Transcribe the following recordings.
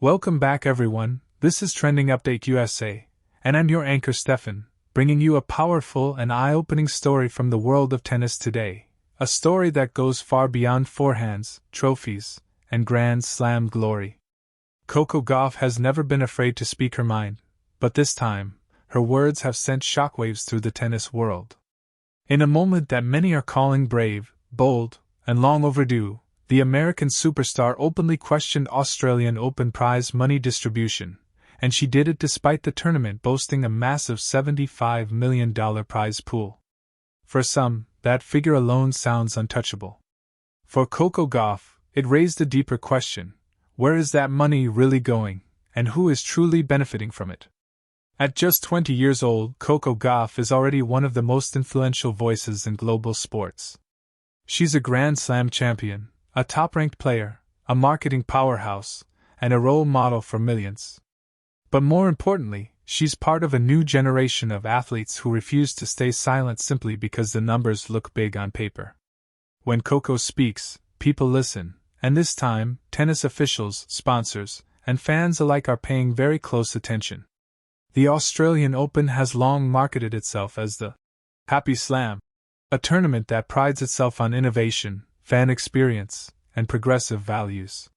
Welcome back, everyone. This is Trending Update USA, and I'm your anchor, Stefan, bringing you a powerful and eye-opening story from the world of tennis today. A story that goes far beyond forehands, trophies, and Grand Slam glory. Coco Gauff has never been afraid to speak her mind, but this time, her words have sent shockwaves through the tennis world. In a moment that many are calling brave, bold, and long overdue, the American superstar openly questioned Australian Open prize money distribution, and she did it despite the tournament boasting a massive $75 million prize pool. For some, that figure alone sounds untouchable. For Coco Gauff, it raised a deeper question: where is that money really going, and who is truly benefiting from it? At just 20 years old, Coco Gauff is already one of the most influential voices in global sports. She's a Grand Slam champion, a top-ranked player, a marketing powerhouse, and a role model for millions. But more importantly, she's part of a new generation of athletes who refuse to stay silent simply because the numbers look big on paper. When Coco speaks, people listen, and this time, tennis officials, sponsors, and fans alike are paying very close attention. The Australian Open has long marketed itself as the Happy Slam, a tournament that prides itself on innovation, fan experience, and progressive values.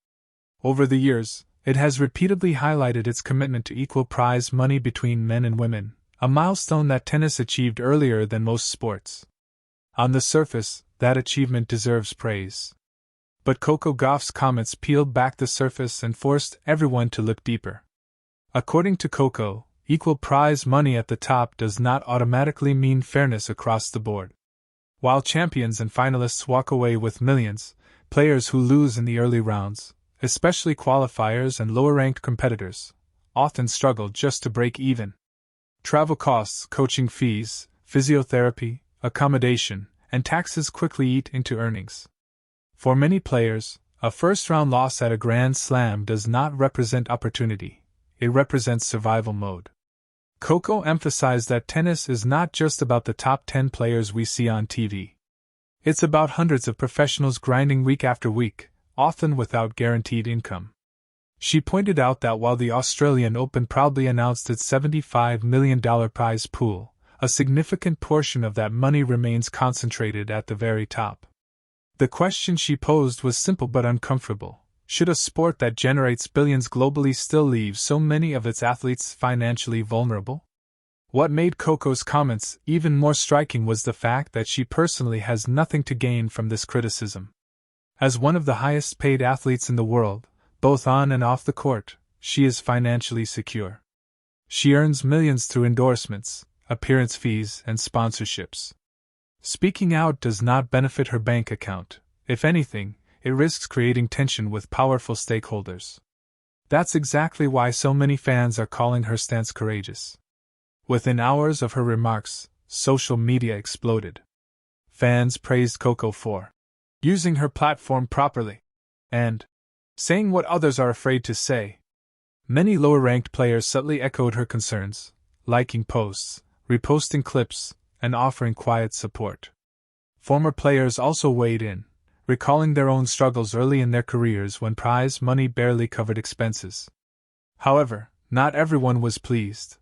Over the years, it has repeatedly highlighted its commitment to equal prize money between men and women, a milestone that tennis achieved earlier than most sports. On the surface, that achievement deserves praise. But Coco Gauff's comments peeled back the surface and forced everyone to look deeper. According to Coco, equal prize money at the top does not automatically mean fairness across the board. While champions and finalists walk away with millions, players who lose in the early rounds, especially qualifiers and lower-ranked competitors, often struggle just to break even. Travel costs, coaching fees, physiotherapy, accommodation, and taxes quickly eat into earnings. For many players, a first-round loss at a Grand Slam does not represent opportunity, it represents survival mode. Coco emphasized that tennis is not just about the top 10 players we see on TV. It's about hundreds of professionals grinding week after week, often without guaranteed income. She pointed out that while the Australian Open proudly announced its $75 million prize pool, a significant portion of that money remains concentrated at the very top. The question she posed was simple but uncomfortable. Should a sport that generates billions globally still leave so many of its athletes financially vulnerable? What made Coco's comments even more striking was the fact that she personally has nothing to gain from this criticism. As one of the highest-paid athletes in the world, both on and off the court, she is financially secure. She earns millions through endorsements, appearance fees, and sponsorships. Speaking out does not benefit her bank account. If anything, it risks creating tension with powerful stakeholders. That's exactly why so many fans are calling her stance courageous. Within hours of her remarks, social media exploded. Fans praised Coco for using her platform properly and saying what others are afraid to say. Many lower-ranked players subtly echoed her concerns, liking posts, reposting clips, and offering quiet support. Former players also weighed in, recalling their own struggles early in their careers when prize money barely covered expenses. However, not everyone was pleased.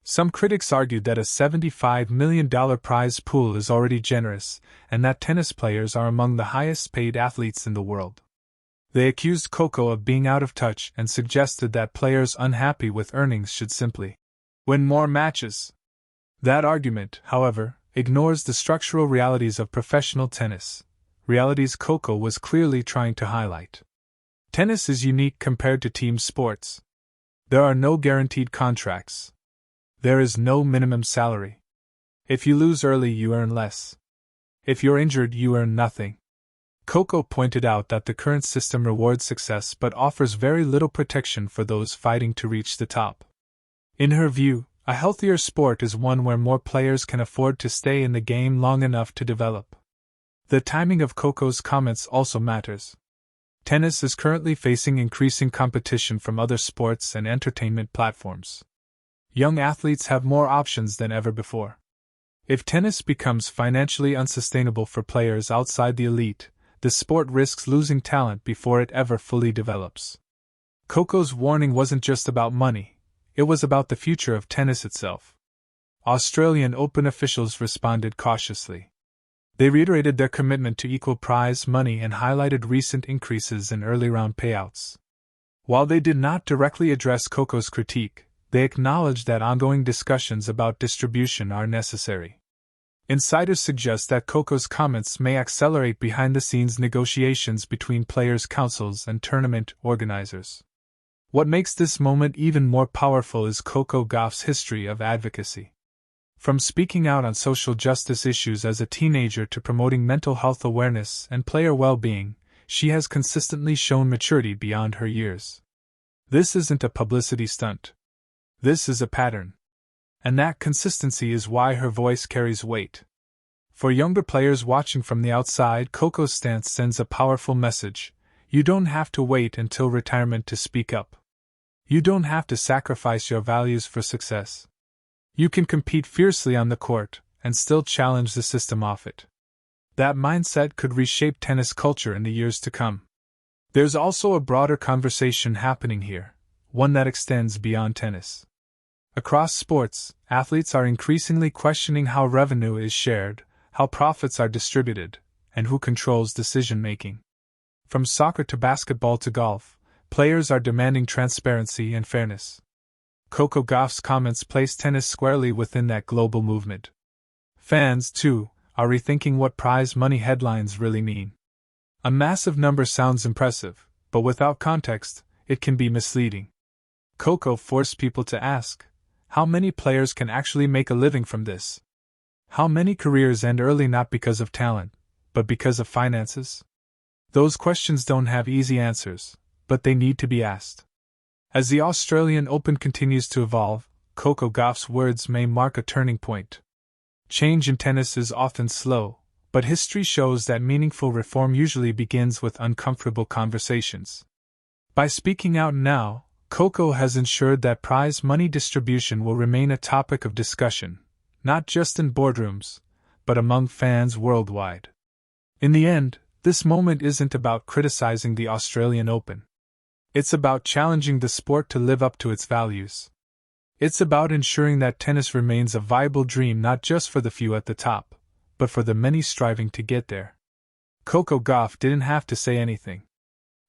Some critics argued that a $75 million prize pool is already generous, and that tennis players are among the highest-paid athletes in the world. They accused Coco of being out of touch and suggested that players unhappy with earnings should simply win more matches. That argument, however, ignores the structural realities of professional tennis, realities Coco was clearly trying to highlight. Tennis is unique compared to team sports. There are no guaranteed contracts. There is no minimum salary. If you lose early, you earn less. If you're injured, you earn nothing. Coco pointed out that the current system rewards success but offers very little protection for those fighting to reach the top. In her view, a healthier sport is one where more players can afford to stay in the game long enough to develop. The timing of Coco's comments also matters. Tennis is currently facing increasing competition from other sports and entertainment platforms. Young athletes have more options than ever before. If tennis becomes financially unsustainable for players outside the elite, the sport risks losing talent before it ever fully develops. Coco's warning wasn't just about money, it was about the future of tennis itself. Australian Open officials responded cautiously. They reiterated their commitment to equal prize money and highlighted recent increases in early round payouts. While they did not directly address Coco's critique, they acknowledged that ongoing discussions about distribution are necessary. Insiders suggest that Coco's comments may accelerate behind-the-scenes negotiations between players' councils and tournament organizers. What makes this moment even more powerful is Coco Gauff's history of advocacy. From speaking out on social justice issues as a teenager to promoting mental health awareness and player well-being, she has consistently shown maturity beyond her years. This isn't a publicity stunt. This is a pattern. And that consistency is why her voice carries weight. For younger players watching from the outside, Coco's stance sends a powerful message. You don't have to wait until retirement to speak up. You don't have to sacrifice your values for success. You can compete fiercely on the court and still challenge the system off it. That mindset could reshape tennis culture in the years to come. There's also a broader conversation happening here, one that extends beyond tennis. Across sports, athletes are increasingly questioning how revenue is shared, how profits are distributed, and who controls decision-making. From soccer to basketball to golf, players are demanding transparency and fairness. Coco Gauff's comments place tennis squarely within that global movement. Fans, too, are rethinking what prize money headlines really mean. A massive number sounds impressive, but without context, it can be misleading. Coco forced people to ask, how many players can actually make a living from this? How many careers end early not because of talent, but because of finances? Those questions don't have easy answers, but they need to be asked. As the Australian Open continues to evolve, Coco Gauff's words may mark a turning point. Change in tennis is often slow, but history shows that meaningful reform usually begins with uncomfortable conversations. By speaking out now, Coco has ensured that prize money distribution will remain a topic of discussion, not just in boardrooms, but among fans worldwide. In the end, this moment isn't about criticizing the Australian Open. It's about challenging the sport to live up to its values. It's about ensuring that tennis remains a viable dream not just for the few at the top, but for the many striving to get there. Coco Gauff didn't have to say anything.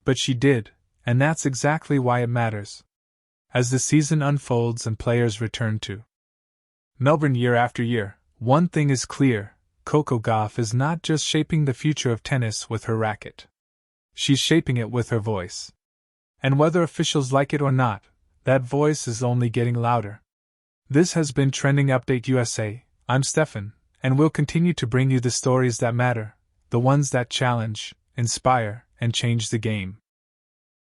But she did, and that's exactly why it matters. As the season unfolds and players return to Melbourne year after year, one thing is clear: Coco Gauff is not just shaping the future of tennis with her racket. She's shaping it with her voice. And whether officials like it or not, that voice is only getting louder. This has been Trending Update USA. I'm Stefan, and we'll continue to bring you the stories that matter, the ones that challenge, inspire, and change the game.